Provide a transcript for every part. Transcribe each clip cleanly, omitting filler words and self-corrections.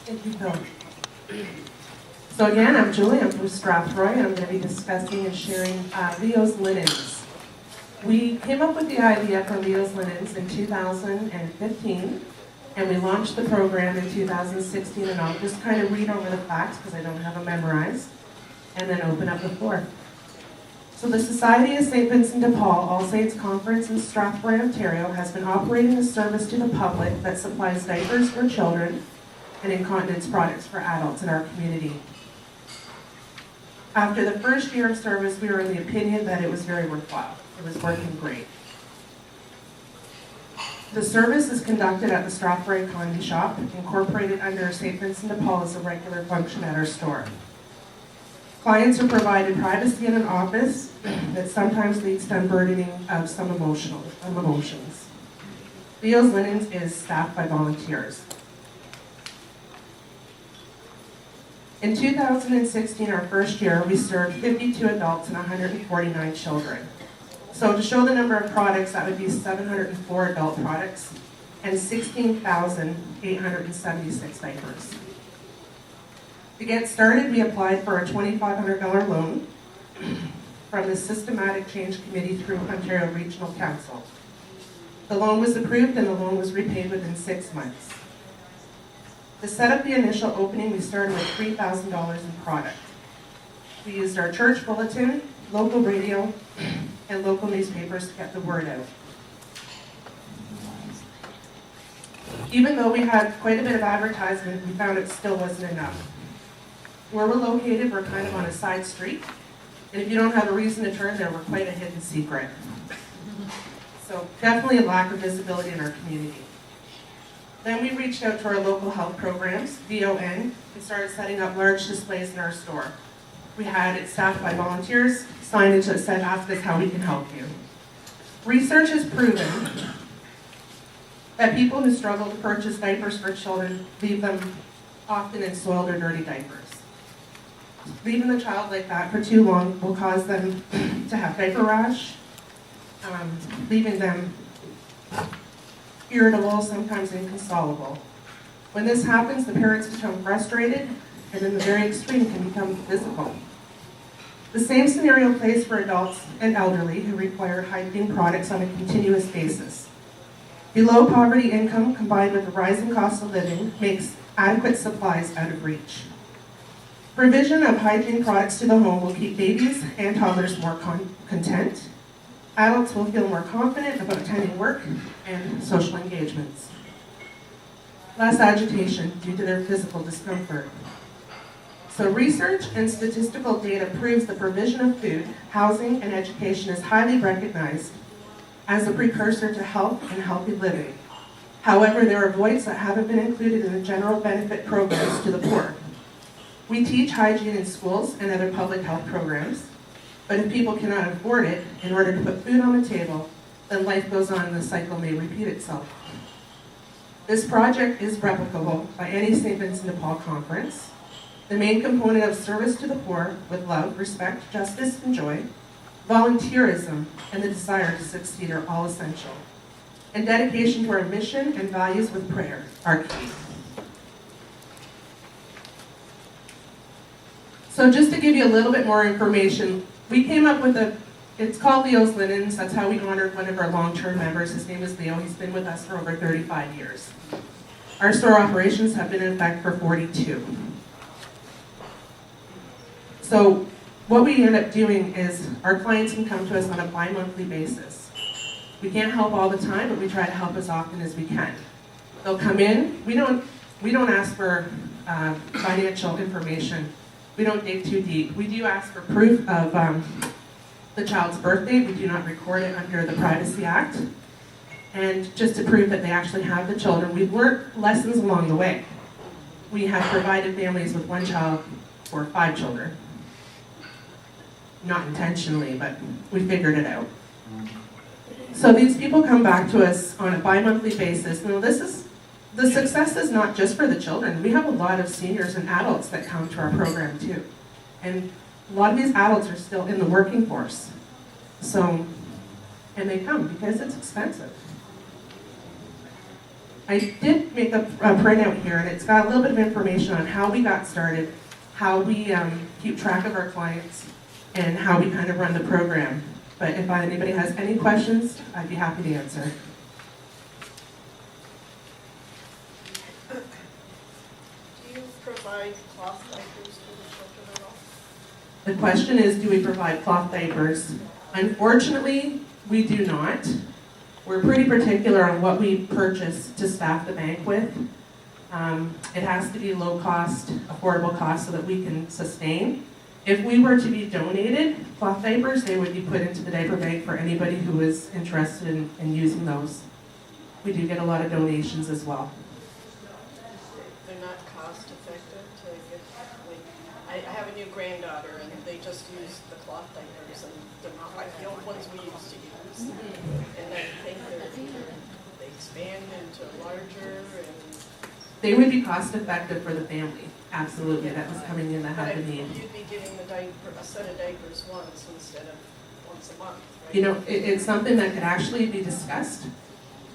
Thank you, Phil. So again, I'm Julie, I'm from Strathroy, and I'm going to be discussing and sharing Leo's Linens. We came up with the idea for Leo's Linens in 2015, and we launched the program in 2016, and I'll just kind of read over the facts because I don't have them memorized, and then open up the floor. So the Society of St. Vincent de Paul All Saints Conference in Strathroy, Ontario has been operating a service to the public that supplies diapers for children and incontinence products for adults in our community. After the first year of service, we were in the opinion that it was very worthwhile. It was working great. The service is conducted at the Strathroy Economy Shop, incorporated under St. Vincent de Paul as a regular function at our store. Clients are provided privacy in an office that sometimes leads to unburdening of some emotions. Leo's Linens is staffed by volunteers. In 2016, our first year, we served 52 adults and 149 children. So to show the number of products, that would be 704 adult products and 16,876 diapers. To get started, we applied for a $2,500 loan from the Systematic Change Committee through Ontario Regional Council. The loan was approved and the loan was repaid within 6 months. To set up the initial opening, we started with $3,000 in product. We used our church bulletin, local radio, and local newspapers to get the word out. Even though we had quite a bit of advertisement, we found it still wasn't enough. Where we're located, we're kind of on a side street, and if you don't have a reason to turn there, we're quite a hidden secret. So definitely a lack of visibility in our community. Then we reached out to our local health programs, VON, and started setting up large displays in our store. We had it staffed by volunteers, signage that said, "Ask us how we can help you." Research has proven that people who struggle to purchase diapers for children leave them often in soiled or dirty diapers. Leaving the child like that for too long will cause them to have diaper rash, leaving them irritable, sometimes inconsolable. When this happens, the parents become frustrated, and in the very extreme can become physical. The same scenario plays for adults and elderly who require hygiene products on a continuous basis. Below poverty income combined with the rising cost of living makes adequate supplies out of reach. Provision of hygiene products to the home will keep babies and toddlers more content. Adults will feel more confident about attending work and social engagements. Less agitation due to their physical discomfort. So research and statistical data proves the provision of food, housing, and education is highly recognized as a precursor to health and healthy living. However, there are voids that haven't been included in the general benefit programs to the poor. We teach hygiene in schools and other public health programs, but if people cannot afford it in order to put food on the table, then life goes on and the cycle may repeat itself. This project is replicable by any St. Vincent de Paul conference. The main component of service to the poor with love, respect, justice, and joy, volunteerism, and the desire to succeed are all essential. And dedication to our mission and values with prayer are key. So just to give you a little bit more information, we came up with it's called Leo's Linens. That's how we honored one of our long-term members. His name is Leo. He's been with us for over 35 years. Our store operations have been in effect for 42. So what we end up doing is our clients can come to us on a bi-monthly basis. We can't help all the time, but we try to help as often as we can. They'll come in. We don't ask for financial information. We don't dig too deep. We do ask for proof of the child's birthday. We do not record it under the Privacy Act. And just to prove that they actually have the children, we've learned lessons along the way. We have provided families with one child for 5 children. Not intentionally, but we figured it out. So these people come back to us on a bi-monthly basis. Now the success is not just for the children. We have a lot of seniors and adults that come to our program too. And a lot of these adults are still in the working force. And they come because it's expensive. I did make a printout here, and it's got a little bit of information on how we got started, how we keep track of our clients, and how we kind of run the program. But if anybody has any questions, I'd be happy to answer. Do you provide cloth diapers for the children at all? The question is, do we provide cloth diapers? Unfortunately, we do not. We're pretty particular on what we purchase to staff the bank with. It has to be low cost, affordable cost so that we can sustain. If we were to be donated cloth diapers, they would be put into the diaper bank for anybody who is interested in using those. We do get a lot of donations as well. They're not cost effective to get, like, I have a new granddaughter and they just use the cloth diapers and they're not like the old ones we used to use. And I think they expand into larger and. They would be cost effective for the family. Absolutely, that was coming in that had the need. You'd be getting a set of diapers once instead of once a month, right? You know, it's something that could actually be discussed.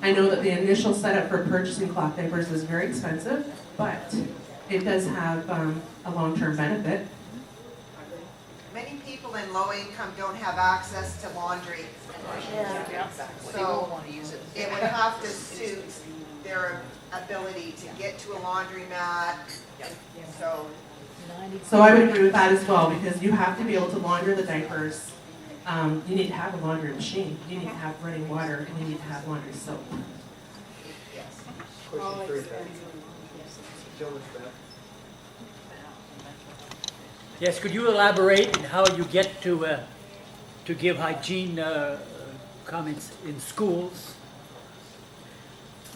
I know that the initial setup for purchasing cloth diapers is very expensive, but it does have a long-term benefit. Many people in low income don't have access to laundry. So it would have to suit their ability to get to a laundromat. So I would agree with that as well, because you have to be able to launder the diapers. You need to have a laundry machine, you need to have running water, and you need to have laundry soap. Question for you, Jill, is that? Yes, could you elaborate on how you get to give hygiene comments in schools?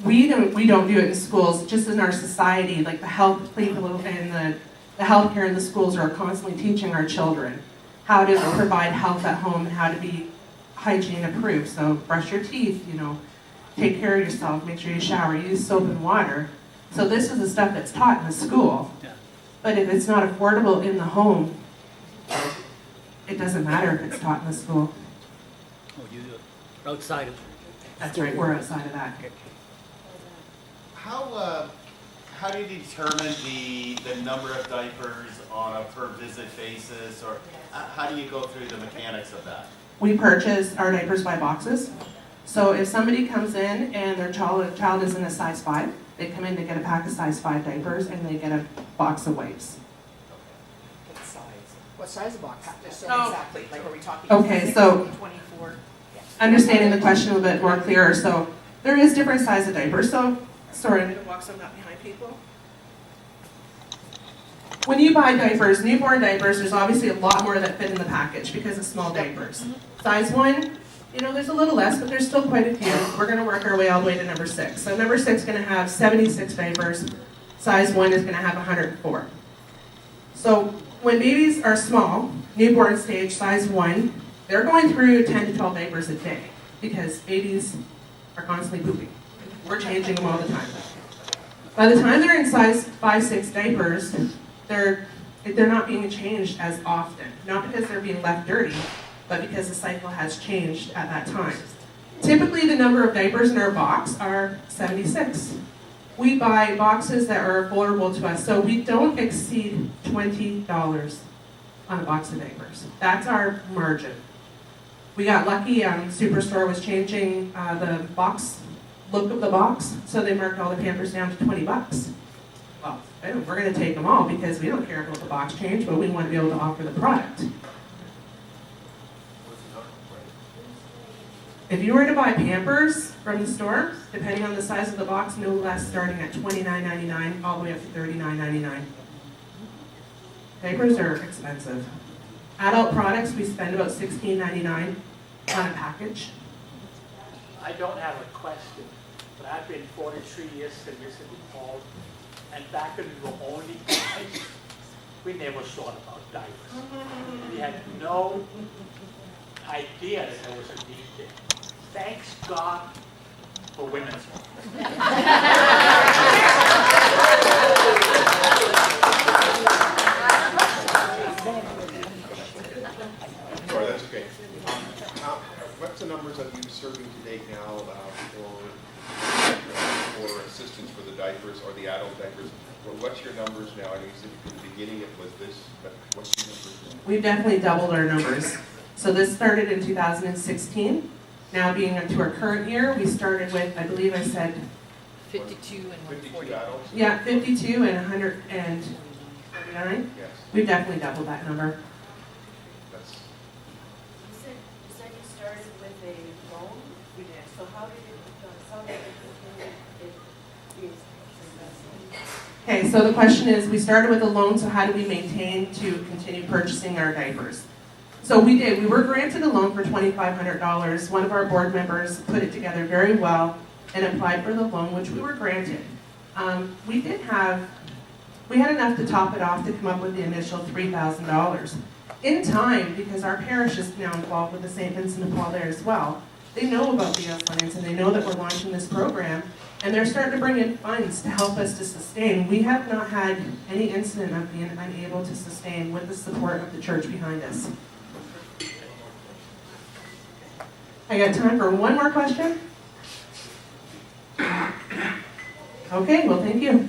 We don't do it in schools, just in our society, like the health people and the healthcare in the schools are constantly teaching our children how to provide health at home and how to be hygiene approved. So brush your teeth, you know, take care of yourself, make sure you shower, use soap and water. So this is the stuff that's taught in the school. Yeah. But if it's not affordable in the home, it doesn't matter if it's taught in the school. Oh, you outside of That's right, we're outside of that. How do you determine the number of diapers on a per visit basis, or how do you go through the mechanics of that? We purchase our diapers by boxes. So if somebody comes in and their child is in a size 5, they come in to get a pack of size 5 diapers and they get a box of wipes. What size? What size of box? So Oh. exactly, like are we talking? Okay, 60, so- 24? Understanding the question a little bit more clearer, so there is different size of diapers. So, sorry, I'm gonna walk some not behind people. When you buy diapers, newborn diapers, there's obviously a lot more that fit in the package because of small diapers. Size 1, you know, there's a little less, but there's still quite a few. We're gonna work our way all the way to number 6. So number 6 is gonna have 76 diapers. Size 1 is gonna have 104. So when babies are small, newborn stage, size 1, they're going through 10 to 12 diapers a day because babies are constantly pooping. We're changing them all the time. By the time they're in size 5, 6 diapers, they're not being changed as often. Not because they're being left dirty, but because the cycle has changed at that time. Typically, the number of diapers in our box are 76. We buy boxes that are affordable to us, so we don't exceed $20 on a box of diapers. That's our margin. We got lucky, Superstore was changing the box, look of the box, so they marked all the Pampers down to $20. Well, we're gonna take them all because we don't care about the box change, but we want to be able to offer the product. If you were to buy Pampers from the store, depending on the size of the box, no less, starting at $29.99 all the way up to $39.99. Diapers are expensive. Adult products, we spend about $16.99 on a package. I don't have a question, but I've been 43 years in City Hall, and back when we were only guys, we never thought about diapers. We had no idea that there was a need there. Thanks God for women's health. Sorry, that's okay. What's the numbers of you serving to date now for assistance Well, what's your numbers now? I know you said in the beginning it was this, but what's your numbers now? We've definitely doubled our numbers. So this started in 2016. Now being into our current year, we started with, I believe I said, 52 and 52 140. adults? yeah, 52 and 149. Yes, We've definitely doubled that number. that's, You said you started with a loan? We did. So how did it, sound like it is investment? Okay, so the question is, we started with a loan, so how do we maintain to continue purchasing our diapers? So we did, we were granted a loan for $2,500. One of our board members put it together very well and applied for the loan, which we were granted. We had enough to top it off to come up with the initial $3,000. In time, because our parish is now involved with the St. Vincent de Paul there as well, they know about the Alliance and they know that we're launching this program, and they're starting to bring in funds to help us to sustain. We have not had any incident of being unable to sustain with the support of the church behind us. I got time for one more question? Okay, well, thank you.